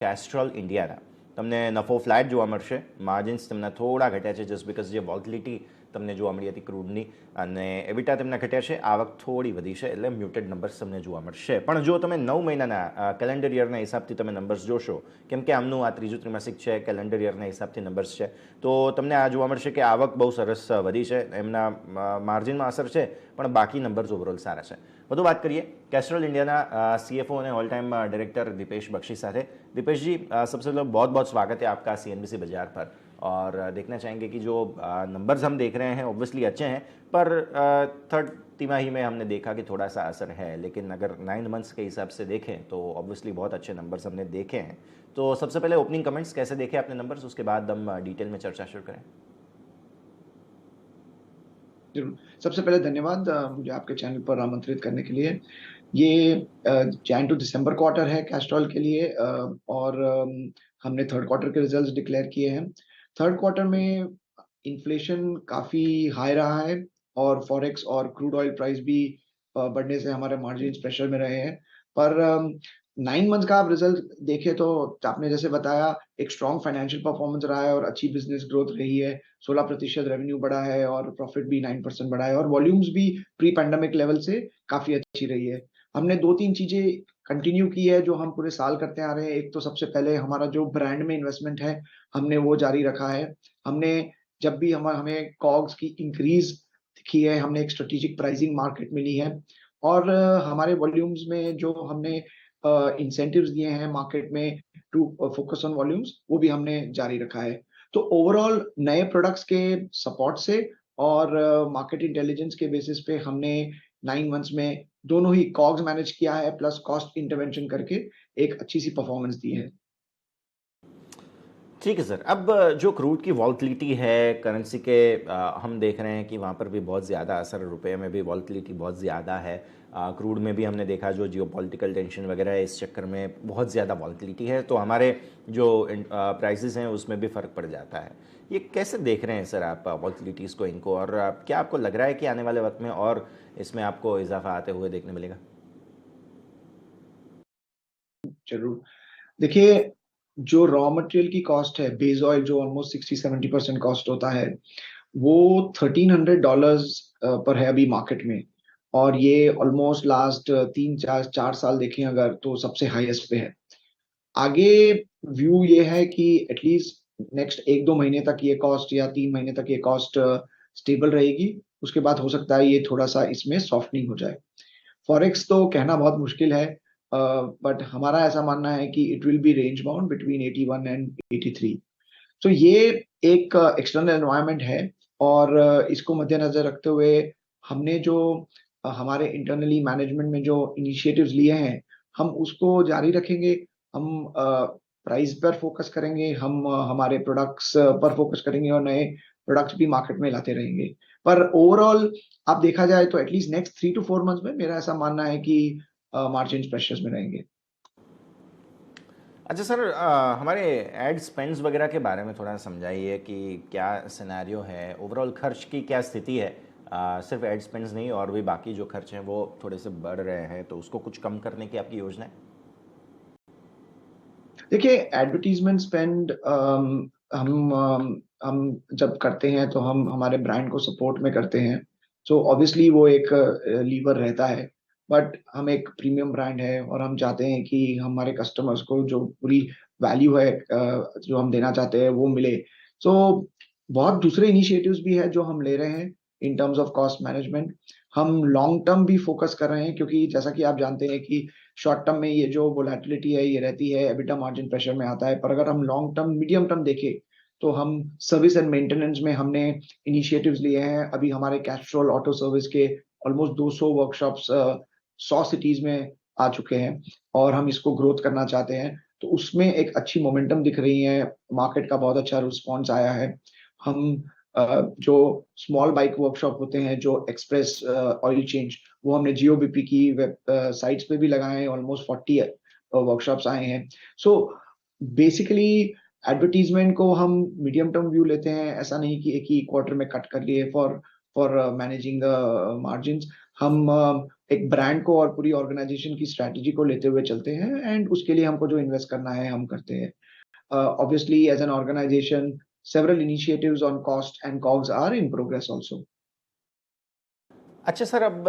Kestrel ઇન્ડિયાના તમને નફો ફ્લેટ જોવા મળશે, માર્જિન્સ તમને થોડા ઘટ્યા છે જસ્ટ બિકોઝ જે વોલ્ટિલિટી તમને જોવા મળી હતી ક્રૂડની, અને એબિટા તેમના ઘટ્યા છે, આવક થોડી વધી છે, એટલે મ્યુટેડ નંબર્સ તમને જોવા મળશે. પણ જો તમે 9 મહિનાના કેલેન્ડર યરના હિસાબથી તમે નંબર્સ જોશો, કેમ કે આમનું આ ત્રીજું ત્રિમાસિક છે, કેલેન્ડર યરના હિસાબથી નંબર્સ છે, તો તમને આ જોવા મળશે કે આવક બહુ સરસ વધી છે, એમના માર્જિનમાં અસર છે, પણ બાકી નંબર્સ ઓવરઓલ સારા છે. વધુ વાત કરીએ कैस्ट्रॉल इंडिया CFओ અને all time director Dipesh Bakhshi साथे. दीपेश जी, सबसे पहले बहुत बहुत स्वागत है आपका CNBC बाजार पर. और देखना चाहेंगे कि जो नंबर्स हम देख रहे हैं ऑब्वियसली अच्छे हैं, पर थर्ड तिमाही में हमने देखा कि थोड़ा सा असर है, लेकिन अगर 9 मंथ्स के हिसाब से देखें तो ऑब्वियसली बहुत अच्छे नंबर्स हमने देखे हैं. तो सबसे पहले ओपनिंग कमेंट्स कैसे देखे आपने नंबर्स, उसके बाद हम डिटेल में चर्चा शुरू करें. जरूर। सबसे पहले धन्यवाद मुझे आपके चैनल पर आमंत्रित करने के लिए। ये जैन टू दिसंबर क्वार्टर है कैस्ट्रॉल के लिए, और हमने थर्ड क्वार्टर के रिजल्ट्स डिक्लेयर किए हैं। थर्ड क्वार्टर में इन्फ्लेशन काफी हाई रहा है और फॉरेक्स और क्रूड ऑयल प्राइस भी बढ़ने से हमारे मार्जिन प्रेशर में रहे हैं। पर 9 मंथ का आप रिजल्ट देखें तो आपने जैसे बताया एक स्ट्रॉन्ग फाइनेंशियल परफॉर्मेंस रहा है और अच्छी बिजनेस ग्रोथ रही है। 16% रेवेन्यू बढ़ा है और प्रॉफिट भी 9% बढ़ा है और वॉल्यूम्स भी प्री पैंडेमिक लेवल से काफी अच्छी रही है। हमने 2-3 चीजें कंटिन्यू की है जो हम पूरे साल करते आ रहे हैं। एक तो सबसे पहले हमारा जो ब्रांड में इन्वेस्टमेंट है, हमने वो जारी रखा है। हमने जब भी हमें कॉग्स की इंक्रीज की है, हमने एक स्ट्रेटेजिक प्राइसिंग मार्केट में ली है, और हमारे वॉल्यूम्स में जो हमने इंसेंटिव्स दिए हैं मार्केट में टू फोकस ऑन वॉल्यूम्स, वो भी हमने जारी रखा है। तो ओवरऑल नए प्रोडक्ट्स के सपोर्ट से और मार्केट इंटेलिजेंस के बेसिस पे हमने 9 मंथ्स में दोनों ही कॉग्स मैनेज किया है प्लस कॉस्ट इंटरवेंशन करके एक अच्छी सी परफॉर्मेंस दी है। ठीक है सर. अब जो क्रूड की वॉल्टिलिटी है करेंसी के, हम देख रहे हैं कि वहाँ पर भी बहुत ज़्यादा असर, रुपए में भी वॉल्टिलिटी बहुत ज़्यादा है. क्रूड में भी हमने देखा जो जियोपॉलिटिकल टेंशन वगैरह है, इस चक्कर में बहुत ज़्यादा वॉल्टिलिटी है, तो हमारे जो प्राइसेस हैं उसमें भी फ़र्क पड़ जाता है. ये कैसे देख रहे हैं सर आप वॉल्टिलिटीज़ को, इनको, और क्या आपको लग रहा है कि आने वाले वक्त में और इसमें आपको इजाफा आते हुए देखने मिलेगा? जरूर। देखिए, जो रॉ मटेरियल की कॉस्ट है, बेस ऑयल जो ऑलमोस्ट 60-70% कॉस्ट होता है, वो $1300 पर है अभी मार्केट में, और ये ऑलमोस्ट लास्ट 3-4 साल देखें अगर तो सबसे हाईएस्ट पे है। आगे व्यू ये है कि एटलीस्ट नेक्स्ट 1-2 महीने तक ये कॉस्ट या 3 महीने तक ये कॉस्ट स्टेबल रहेगी। उसके बाद हो सकता है ये थोड़ा सा इसमें सॉफ्टनिंग हो जाए। फॉरेक्स तो कहना बहुत मुश्किल है, बट हमारा ऐसा मानना है कि it will be range bound between 81 and 83। तो ये एक एक्सटर्नल एनवायरनमेंट है, और इसको मद्देनजर रखते हुए हमने जो हमारे इंटरनली मैनेजमेंट में जो इनिशिएटिव्स लिए हैं, हम उसको जारी रखेंगे। हम प्राइस पर फोकस करेंगे, हम हमारे प्रोडक्ट्स पर फोकस करेंगे और नए प्रोडक्ट्स भी मार्केट में लाते रहेंगे। पर ओवरऑल आप देखा जाए तो एटलीस्ट नेक्स्ट 3 to 4 मंथ्स में मेरा ऐसा मानना है कि मार्जिन प्रेशर्स में रहेंगे। अच्छा सर, हमारे एड स्पेंड्स वगैरह के बारे में थोड़ा समझाइए कि क्या सिनेरियो है, ओवरऑल खर्च की क्या स्थिति है. सिर्फ एड स्पेंड्स नहीं, और भी बाकी जो खर्च हैं वो थोड़े से बढ़ रहे हैं, तो उसको कुछ कम करने की आपकी योजना है? देखिए, एडवर्टीजमेंट स्पेंड हम जब करते हैं तो हम हमारे ब्रांड को सपोर्ट में करते हैं, सो ऑब्वियसली वो एक लीवर रहता है। बट हम एक प्रीमियम ब्रांड है और हम चाहते हैं कि हमारे कस्टमर्स को जो पूरी वैल्यू है जो हम देना चाहते हैं वो मिले। सो बहुत दूसरे इनिशिएटिव्स भी है जो हम ले रहे हैं in terms of cost management. हम लॉन्ग टर्म भी फोकस कर रहे हैं, क्योंकि जैसा कि आप जानते हैं कि शॉर्ट टर्म में ये जो वोलेटिलिटी है ये रहती है, एबिटा मार्जिन प्रेशर में आता है। पर अगर हम लॉन्ग टर्म मीडियम टर्म देखें तो हम सर्विस एंड मेंटेनेंस में हमने इनिशिएटिव्स लिए हैं। अभी हमारे कैस्ट्रॉल ऑटो सर्विस के ऑलमोस्ट 200 वर्कशॉप्स 100 सिटीज में आ चुके हैं, और हम इसको ग्रोथ करना चाहते हैं। तो उसमें एक अच्छी मोमेंटम दिख रही है, मार्केट का बहुत अच्छा रिस्पॉन्स आया है। हम जो स्मॉल बाइक वर्कशॉप होते हैं, जो एक्सप्रेस ऑयल चेंज, वो हमने जियोबीपी की वेब साइट्स पे भी लगाए हैं। ऑलमोस्ट 40 वर्कशॉप्स आए हैं। सो बेसिकली एडवर्टीजमेंट को हम मीडियम टर्म व्यू लेते हैं, ऐसा नहीं कि एक ही क्वार्टर में कट कर लिए फॉर मैनेजिंग द मार्जिन्स। हम एक ब्रांड को और पूरी ऑर्गेनाइजेशन की स्ट्रैटेजी को लेते हुए चलते हैं, एंड उसके लिए हमको जो इन्वेस्ट करना है हम करते हैं। Obviously, as an organization, several initiatives on cost and COGS are in progress also. अच्छा सर, अब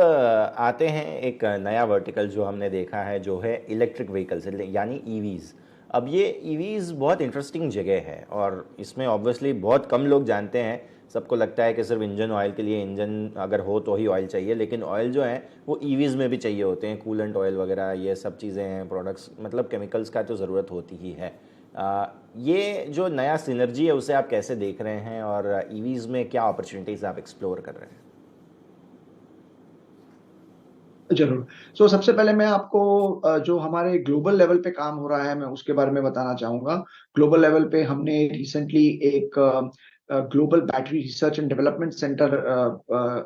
आते हैं एक नया वर्टिकल जो हमने देखा है, जो है इलेक्ट्रिक व्हीकल्स यानी ईवीज़। अब ये ईवीज़ बहुत इंटरेस्टिंग जगह है और इसमें ऑब्वियसली बहुत कम लोग जानते हैं। सबको लगता है कि सिर्फ इंजन ऑयल के लिए इंजन अगर हो तो ही ऑयल चाहिए, लेकिन ऑयल जो है वो ईवीज़ में भी चाहिए होते हैं। कूलेंट ऑयल वगैरह ये सब चीज़ें हैं, प्रोडक्ट्स, मतलब केमिकल्स का तो ज़रूरत होती ही है। ये जो नया सिनर्जी है उसे आप कैसे देख रहे हैं और ईवीज़ में क्या अपॉर्चुनिटीज़ आप एक्सप्लोर कर रहे हैं? ज़रूर। सबसे पहले मैं आपको जो हमारे ग्लोबल लेवल पे काम हो रहा है, मैं उसके बारे में बताना चाहूँगा। ग्लोबल लेवल पे हमने रिसेंटली एक global battery research and development centre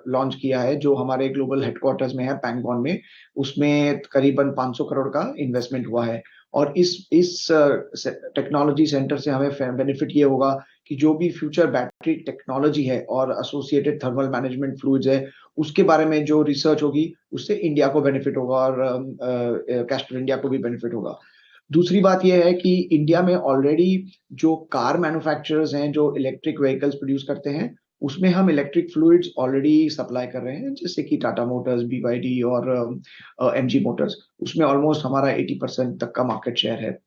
launch किया है, जो हमारे ग्लोबल हेडक्वार्टर्स में है, पैंगगोन में। उसमें करीबन 500 करोड़ का इन्वेस्टमेंट हुआ है। और इस टेक्नोलॉजी सेंटर से हमें बेनिफिट ये होगा कि जो भी फ्यूचर बैटरी टेक्नोलॉजी है और एसोसिएटेड थर्मल मैनेजमेंट फ्लूइड्स है, उसके बारे में जो रिसर्च होगी, उससे इंडिया को बेनिफिट होगा और कैस्ट्रॉल इंडिया को भी बेनिफिट होगा। दूसरी बात ये है कि इंडिया में ऑलरेडी जो कार मैन्युफैक्चरर्स हैं, जो इलेक्ट्रिक व्हीकल्स प्रोड्यूस करते हैं, उसमें हम इलेक्ट्रिक फ्लूइड्स ऑलरेडी सप्लाई कर रहे हैं, जैसे कि टाटा मोटर्स, बीवाईडी और एमजी मोटर्स। उसमें ऑलमोस्ट हमारा 80% तक का मार्केट शेयर है।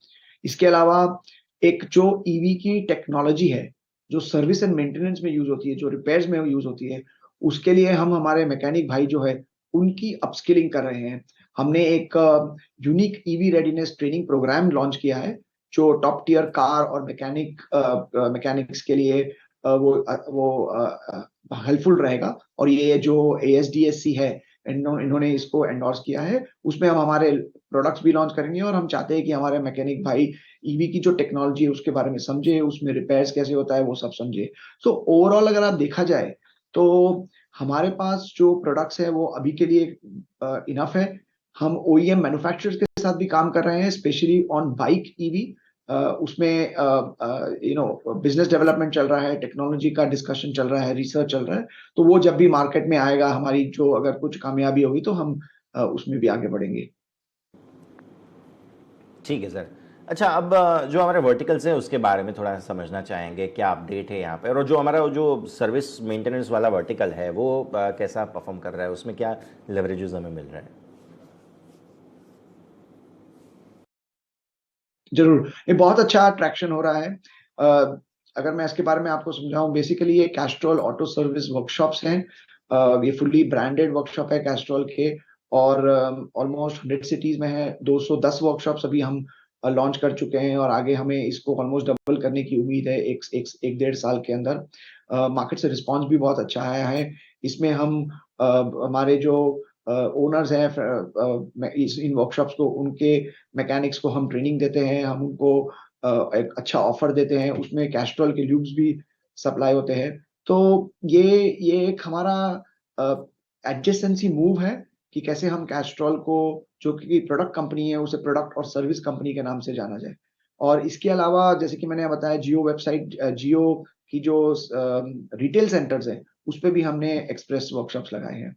इसके अलावा एक जो ईवी की टेक्नोलॉजी है, जो सर्विस एंड मेंटेनेंस में यूज होती है, जो रिपेयर्स में यूज होती है, उसके लिए हम हमारे मैकेनिक भाई जो है, उनकी अपस्किलिंग कर रहे हैं। हमने एक unique EV readiness training programme launch किया है, जो टॉप टियर कार और मैकेनिक्स के लिए हेल्पफुल रहेगा। और ये जो ASDSC है, इन्होंने इसको एंडोर्स किया है। उसमें हम हमारे प्रोडक्ट्स भी लॉन्च करेंगे और हम चाहते हैं कि हमारे मैकेनिक भाई ईवी की जो टेक्नोलॉजी है उसके बारे में समझे, उसमें रिपेयर्स कैसे होता है वो सब समझे। ओवरऑल अगर आप देखा जाए तो हमारे पास जो प्रोडक्ट्स है वो अभी के लिए इनफ है। हम OEM मैन्युफैक्चरर्स के साथ भी काम कर रहे हैं, स्पेशली ऑन बाइक ईवी। उसमें बिजनेस डेवलपमेंट चल रहा है, टेक्नोलॉजी का डिस्कशन चल रहा है, रिसर्च चल रहा है। तो वो जब भी मार्केट में आएगा, हमारी जो अगर कुछ कामयाबी होगी तो हम उसमें भी आगे बढ़ेंगे। ठीक है सर। अच्छा, अब जो हमारे वर्टिकल्स हैं उसके बारे में थोड़ा समझना चाहेंगे, क्या अपडेट है यहाँ पे, और जो हमारा जो सर्विस मेंटेनेंस वाला वर्टिकल है वो कैसा परफॉर्म कर रहा है, उसमें क्या लेवरेजेस हमें मिल रहे हैं? जरूर, ये बहुत अच्छा ट्रैक्शन हो रहा है। अगर मैं इसके बारे में आपको समझाऊं, बेसिकली ये कैस्ट्रॉल ऑटो सर्विस वर्कशॉप्स हैं। ये फुल्ली ब्रांडेड वर्कशॉप है कैस्ट्रॉल के, और ऑलमोस्ट 100 सिटीज में है। 210 वर्कशॉप्स अभी हम लॉन्च कर चुके हैं, और आगे हमें इसको ऑलमोस्ट डबल करने की उम्मीद है एक 1.5 साल के अंदर। मार्केट से रिस्पांस भी बहुत अच्छा आया है। इसमें हम हमारे जो ओनर्स हैं इन वर्कशॉप्स को, उनके मैकेनिक्स को हम ट्रेनिंग देते हैं, हम उनको एक अच्छा ऑफर देते हैं, उसमें कैस्ट्रॉल के ल्यूब्स भी सप्लाई होते हैं। तो ये एक हमारा एडजेसेंसी मूव है कि कैसे हम कैस्ट्रॉल को, जो कि प्रोडक्ट कंपनी है, उसे प्रोडक्ट और सर्विस कंपनी के नाम से जाना जाए। और इसके अलावा जैसे कि मैंने बताया, जियो वेबसाइट, जियो की जो रिटेल सेंटर्स है, उस पे भी हमने एक्सप्रेस वर्कशॉप्स लगाए हैं।